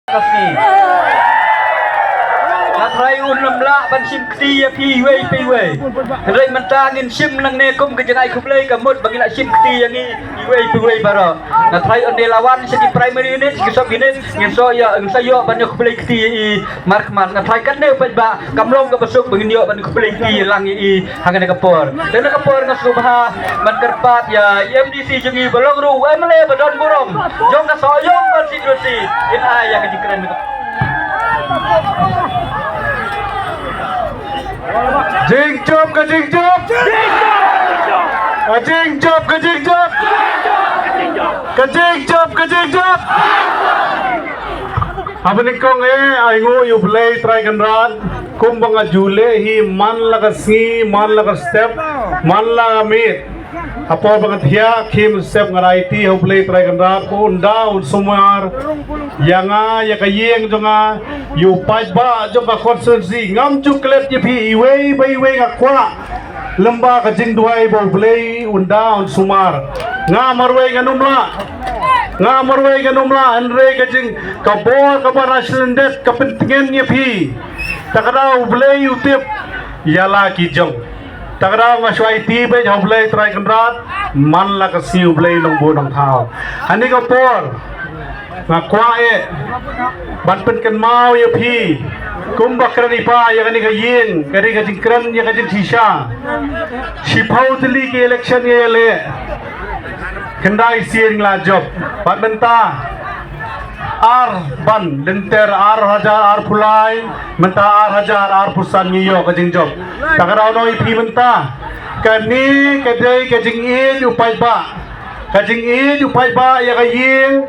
Kasih. Natrai ulam la ban sim kti pi wei pi wei. Rai mentangin sim nang ne kum ke jangai kublai kamut bagi nak sim kti yang ni wei pi wei bara. Natrai onde lawan segi primary unit segi sub unit ngin so ya ngsa yo ban kublai kti i mark man natrai kan ne ba kamlong ke besuk bagi yo ban kublai kti lang i hangan kapor. Dan kapor ngasubha man kerpat ya MDC jengi balong ru emle badon burom. Jong ka soyong ban situasi in ay ya kejikren. Jing chop ke jing chop jing chop ke jing chop ke jing chop ke jing chop apa ni kong ai ngo you play try kan ran kum banga jule hi man laga si man laga step man laga meet apa banget ya kim step ngarai ti ho play try kan ran ko unda sumar yanga ya kayeng jonga you paj ba jonga constituency ngam chuklet ye phi wei bai wei ngakwa lamba ka jing duai bo play unda sumar ngamarwei nganumla ngamarwei nganumla andre ka jing ka bor ka baraslendet ka pentingan ye phi takrau play utip yala ki jong takrau maswai ti be ho play try kan rat man la ka siu play long bo nong thao ani ka por ngakwa e ban pen kan mau ye phi kum bakrani pa ya kani ka yin kari ka jingkran ya ka jing shisha sipau tili ke election ye le kendai sieng la job bat benta ar ban lenter ar hajar ar pulai menta ar hajar ar pusan ngiyo ka jing job takarau no phi benta kani kadai ka jing in upai ba kajing in upai ba ya kaying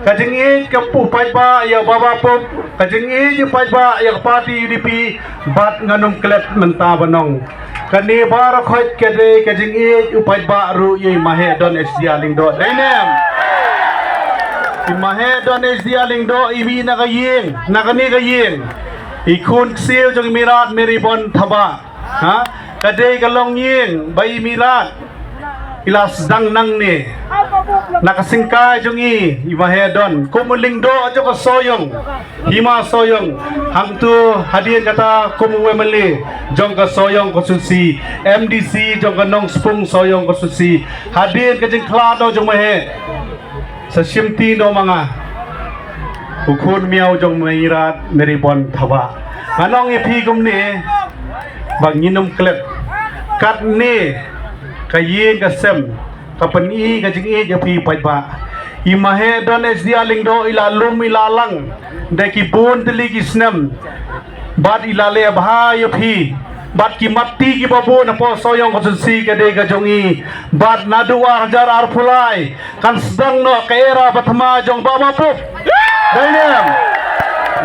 kajing in upai ba ya baba pop kajing in upai ba ya party UDP bat nganum klet menta banong kani bar khot kede kajing in upai ba ru ye mahe don SDA lingdo dainem mahe don SDA lingdo ibi na kaying nakani kaying ikun sil jong mirat meribon thaba ha kade kalong yin bai mirat ilas dang nang ni nakasingkay jongi imahedon kumuling do ajo ka soyong hima soyong hangtu hadian kata kumwemeli jong ka soyong konstitusi MDC jong ka nong spung soyong konstitusi hadian ka jing klado jong mahe sa simti no mga ukun miaw jong mairat meribon thaba anong ipigum ni banginum klet kat ni kayin ka sem kapan i ka jing e ja phi pai ba i mahe don SDA lingdo ilalum ilalang de ki bun tili ki snam bat ilale bha yo phi bat ki matti ki babu na po soyong konstitusi ka de ka jongi bat nadua hajar ar pulai kan sedang no ka era batma jong baba pup dainem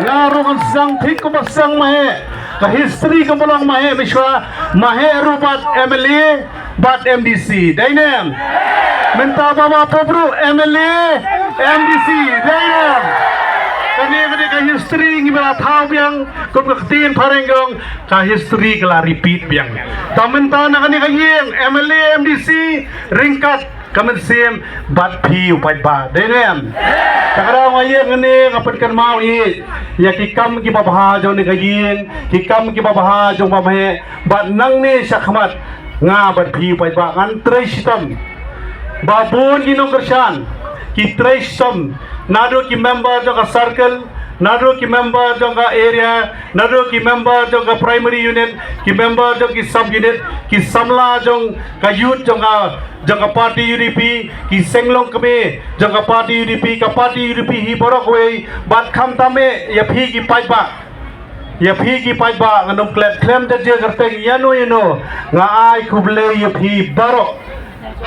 ngaru kan sedang thik ko basang mahe ka history ka bolang mahe miswa mahe rubat MLA bat MDC dainem minta baba pobru MLA MDC dainem kani ka history ngibala thau biang kum ka tin parenggong ka history kala repeat biang tamenta na kani ka yeng MLA MDC ringkat kamen sim bat phi upai ba dainem takarang ayeng ni kapan kan mau i ya kikam ki babha jong ni kayeng kikam ki babha jong bamahe bat nang ni sakmat nga bat phi upai ba kan tristam babun ginong kersan ki tristam nado ki member jong ka circle nado ki member jong ka area nado ki member jong ka primary unit ki member jong ki sub unit ki samla jong ka youth jong ka party UDP ki senglong kami jong ka party UDP hi borok we bat kham tame ya phi ki pai ba ya phi ki pai ba nganom klem de je karteng yano nga ai kuble ya phi baro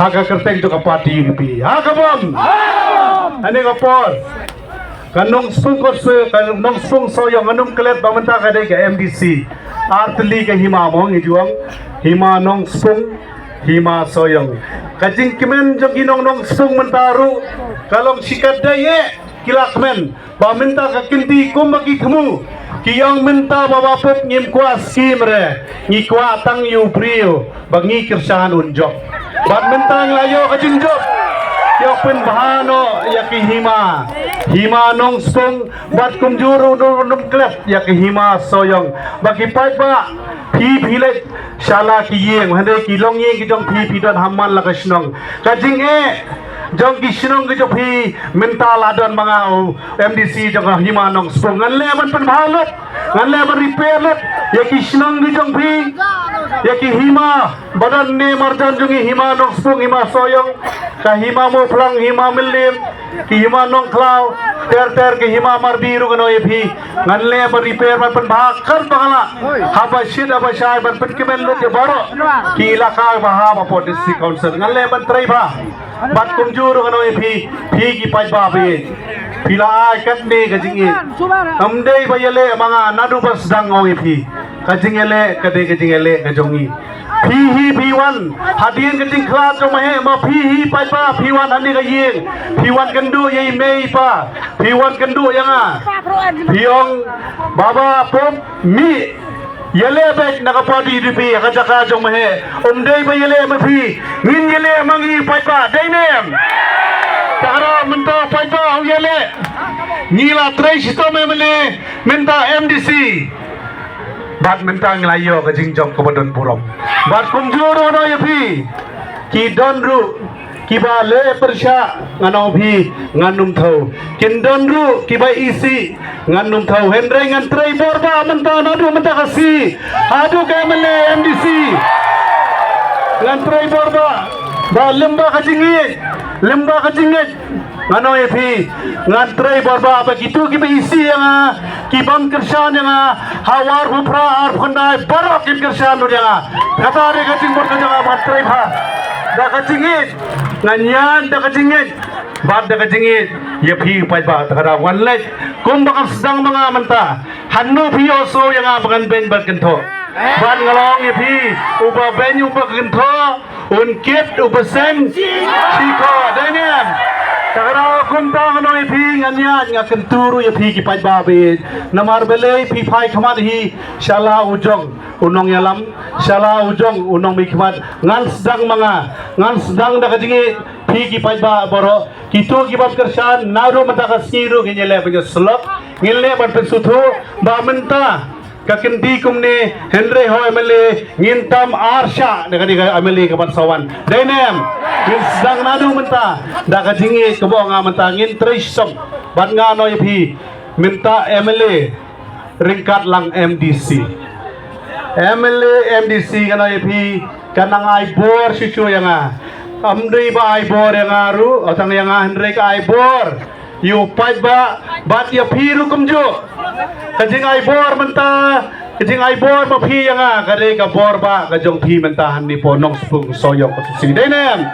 haga karteng jong ka party UDP ha kabam ane ka por kanong spung korse kanong spung soyong anong klet bamenta ka dai ka MDC artli ka hima mong ijuang hima nong spung hima soyong kajing kimen jong ginong nong spung mentaru kalong sikat dai kilakmen bamenta ka kinti kumbagi kamu kiyang menta babapot ngim kwa simre ngi kwa tang yu prio bangi kirsahan unjok badmenta nglayo ka jinjok Yok pun bahano yaki hima nong spong bat kumjuru num klep yaki hima soyong bagi pai ba pi let shala ki yeng hande ki long yeng ki jong pi don hamman la kasnong kajing jong ki shnong ki jong pi mental adon mga MDC jong hima nong spong ngan le ban pen bhalot ngan le ban repair let yaki shnong ki jong pi yaki hima badan ne marjan jong hima nong spong hima soyong ka hima mo plang hima milim ki hima nong klau ter ki hima mar biru kano ye phi ngan le ban repair ban pen bhak kar bagala haba shid aba shai ban pen kemen lut baro ki ilaka baha ba policy council ngan le ban trai ba bat kumjur kano ye phi ki pai ba be pila kat ne ka jingi amdei ba yele mga nadu bas dang o ye phi ka jingele ka de ka jingele ka jongi P1 hadian keting kelas cuma ma P1 handi ka yeng P1 kendu ye mei pa P1 kendu yang Piong baba pop mi yele bek nakapadi di pi kajaka cuma dei ba yele ma pi ngin yele mangi pa dainem tara menta pa yele nila trai sito memele menta MDC bat mentang layo ke jingjong ke badon purom bat kumjuro no yapi ki donru ki ba le persya ngano phi nganum thau kin donru ki ba isi nganum thau hendrai ngan trai borba menta nadu menta kasi adu ke mele MDC ngan trai borba ba lemba ka jingit ngano yapi ngan trai borba ba gitu ki ba isi yang ki bang kersan yang hawar bupra ar khandai barok kim kersan lu yang kata re ka ting bor ka janga matrai bha da ka jingit nganyan da ka jingit bad da ka jingit ye phi pai ba ta wan let kum bakal sedang mga menta hannu phi oso yang bagan ben bat kentho ban ngalong ye phi uba ben uba kentho un kit uba sen chiko daniam Tagara kumta no ipi nganya nga kenturu ya pi ki pai ba be namar bele pi pai khamat hi shala ujong unong yalam shala ujong unong mi khamat ngan sedang da kajingi pi ki pai ba boro kitu ki bab kersan naru mata kasiru ginele be slok ngile ban pensuthu ba menta kakendi kumne Henry ho emele ngintam arsha negani emele kapan sawan denem ngin sedang nadu menta da kajingi kebo nga menta ngin trisom ban nga no yapi minta emele ringkat lang MDC kana yapi kanang ai bor sichu yang amdei ba ai bor yang aru atang yang Henry ka ai bor yu pai ba bat ya phiru kumju kajing ai bor menta kajing ai bor ma phi yang kare ka bor ba ka jong phi menta han ni po nong spung soyong ka si denem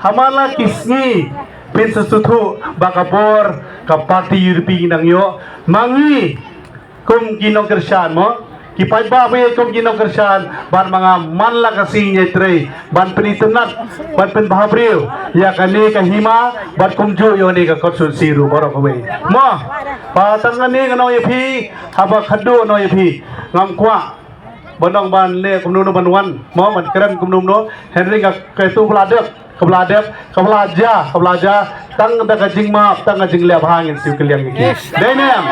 haman la kisni pin sesuthu ba ka bor ka parti Europe nang yo mangi kum ginong kersan mo ki pai ba be kum ginong kersan ban mga man la kasing yetre ban penitenat ban pen bahabril ya kani ka hima ban kumju yo ni ka kotsun siru borok we mo pa tangani ngano yepi haba khadu no yepi ngam kwa bonong ban le kumnu no ban wan mo ban keren kumnu no Henry ka tu kablaja tang da kajing ma tang kajing le bhangin siu keliang ki denem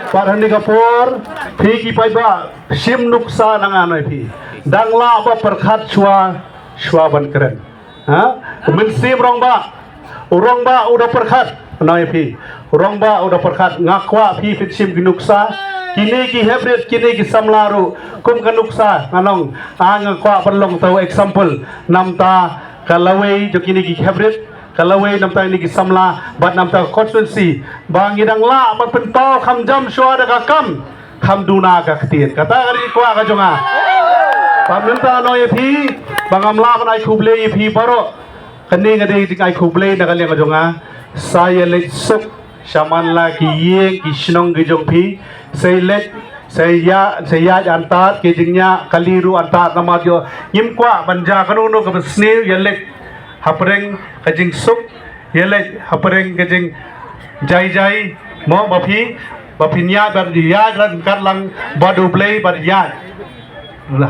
Parhani kapor phi ki pai ba sim nuksa nang anoi phi dangla ba perkhat chua ban keren ha min sim rong ba udah perkhat noi phi rong ba udah perkhat ngakwa phi fit sim ginuksa kini ki hybrid kini ki samlaru kum kanuksa nganong ngakwa perlong tau example namta kalawei jo kini ki hybrid kalawai namta ini kisamla bat namta constituency bang idang la bat pentau kham jam shwa da kam kham duna ka khtin kata gari kwa ka jonga pamenta no yepi bangam la ban ai khuble yepi baro kani ngade dik ai khuble na kali ka jonga saya let suk shaman la ki ye ki shnong gi jong phi saya antat ke jingnya kaliru antat nama jo yim kwa banja kanu ka snil yelek hapreng kajing suk yele hapreng kajing jai mo bapi nya bar ya ran karlang badu play bar ya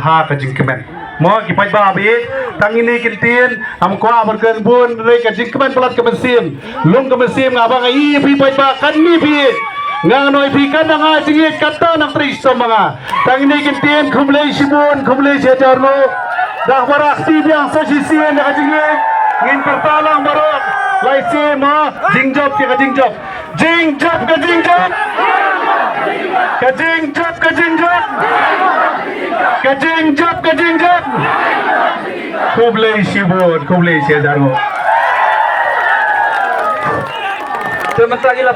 ha kajing kemen Mo kipai babi tang ini kintin am kwa berken bun re ka jingkman pelat ke mesim lung ke mesim ngabang i pi pai ba kan ni pi ngang noi pi kan nga jingit kata nang tris mga tang ini kintin khumlei sibun khumlei sejarno dah barak ti yang sasisian ka jingit ngin pertalang barak lai si mo jingjop ke jingjop jingjop ke jingjop ke jingjop ke jingjop ke jingjop Kublai Shibun, Kublai Sejarno. Terima kasih lah